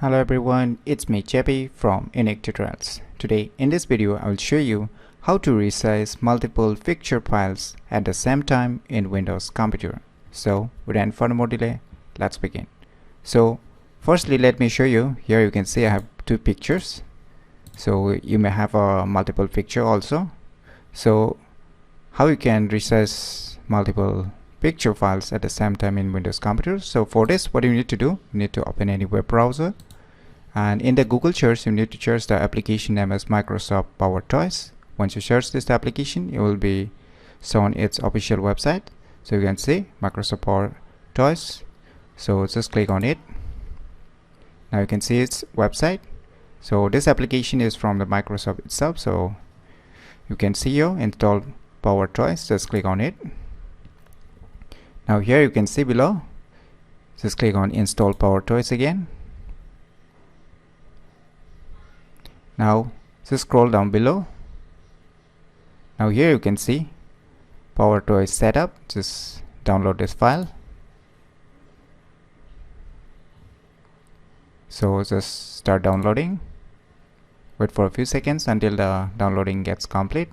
Hello everyone, it's me JP from UniqueTutorials. Today in this video I will show you how to resize multiple picture files at the same time in Windows computer. So without further more delay, let's begin. So firstly, let me show you. Here you can see I have two pictures. So you may have a multiple picture also. So how you can resize multiple picture files at the same time in Windows computer. So for this, what you need to do, you need to open any web browser, and in the Google search you need to search the application name as Microsoft Power Toys. Once you search this application, you will be shown its official website. So you can see Microsoft Power Toys. So just click on it. Now you can see its website. So this application is from the Microsoft itself. So you can see your install Power Toys. Just click on it. Now here you can see below, just click on install Power Toys again. Now just scroll down below. Now here you can see Power Toys setup. Just download this file. So just start downloading. Wait for a few seconds until the downloading gets complete,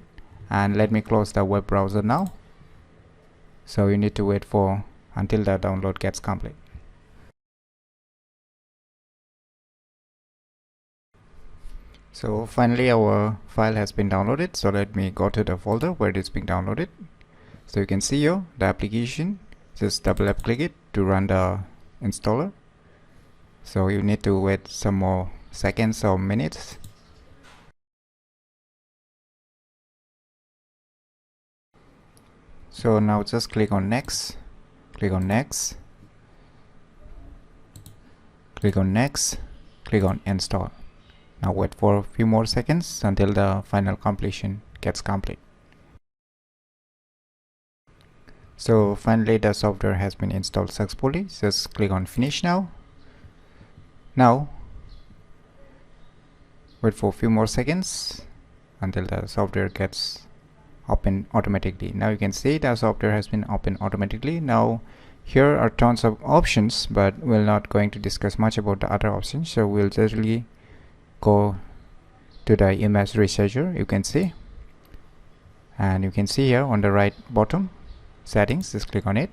and let me close the web browser now. So you need to wait for until the download gets complete. So finally our file has been downloaded. So let me go to the folder where it is being downloaded. So you can see here the application. Just double click it to run the installer. So you need to wait some more seconds or minutes. So now just click on next, click on next, click on next, click on install. Now wait for a few more seconds until the final completion gets complete. So finally the software has been installed successfully. Just click on finish now. Now wait for a few more seconds until the software gets open automatically. Now you can see the software has been opened automatically. Now here are tons of options, but we're not going to discuss much about the other options. So we'll just really go to the image resizer, you can see, and you can see here on the right bottom settings. Just click on it.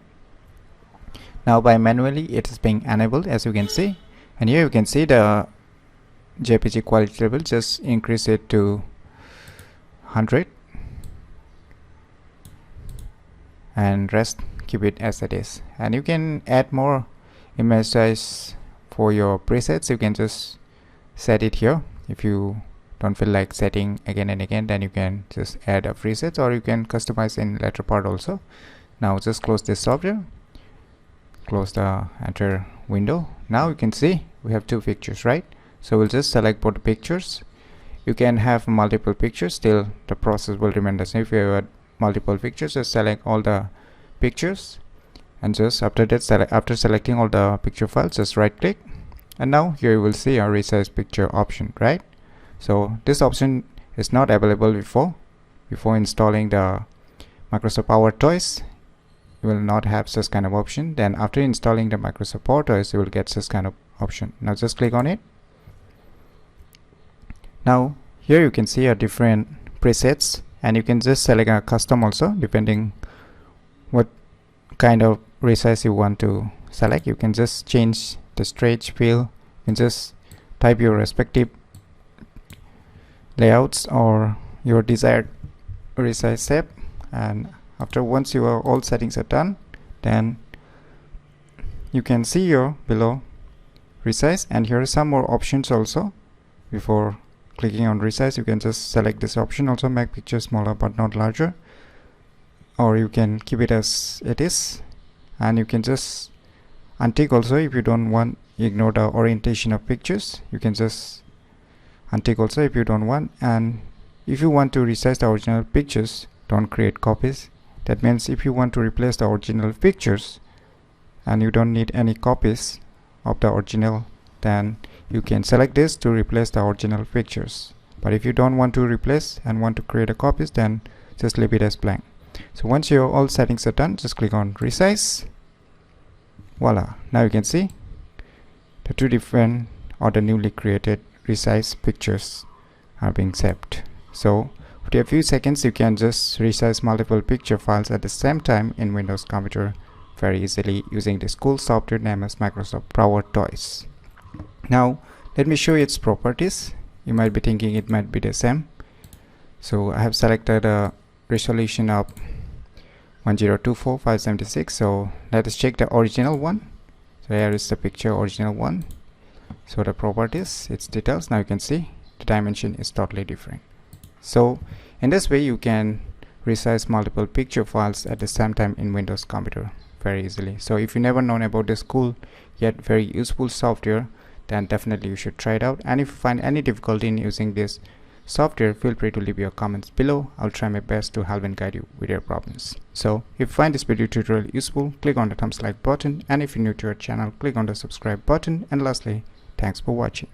Now by manually it is being enabled, as you can see, and here you can see the JPG quality level. Just increase it to 100 and rest keep it as it is. And you can add more image size for your presets. You can just set it here. If you don't feel like setting again and again, then you can just add a preset, or you can customize in later part also. Now just close this software, close the entire window. Now you can see we have two pictures, right? So we'll just select both the pictures. You can have multiple pictures, still the process will remain the same. If you have multiple pictures, just select all the pictures, and just after that, after selecting all the picture files, just right click, and now here you will see a resize picture option, right? So this option is not available before installing the Microsoft Power Toys. You will not have such kind of option. Then after installing the Microsoft Power Toys, you will get such kind of option. Now just click on it. Now here you can see a different presets, and you can just select a custom also, depending what kind of resize you want to select. You can just change the stretch fill. You can just type your respective layouts or your desired resize shape, and after once your all settings are done, then you can see your below resize, and here are some more options also. Before clicking on resize, you can just select this option also, make picture smaller but not larger, or you can keep it as it is, and you can just untick also if you don't want, ignore the orientation of pictures. You can just untick also if you don't want. And if you want to resize the original pictures, don't create copies. That means if you want to replace the original pictures and you don't need any copies of the original, then you can select this to replace the original pictures. But if you don't want to replace and want to create a copies, then just leave it as blank. So once your all settings are done, just click on resize. Voila, now you can see the two different or the newly created resize pictures are being saved. So after a few seconds, you can just resize multiple picture files at the same time in Windows computer very easily using this cool software named as Microsoft PowerToys. Now let me show you its properties. You might be thinking it might be the same. So I have selected a resolution of 1024x576. So let us check the original one. So here is the picture, original one. So the properties, its details, now you can see the dimension is totally different. So in this way you can resize multiple picture files at the same time in Windows computer very easily. So if you never known about this cool yet very useful software, then definitely you should try it out. And if you find any difficulty in using this software, feel free to leave your comments below. I'll try my best to help and guide you with your problems. So if you find this video tutorial useful, click on the thumbs like button, and if you're new to our channel, click on the subscribe button. And lastly, thanks for watching.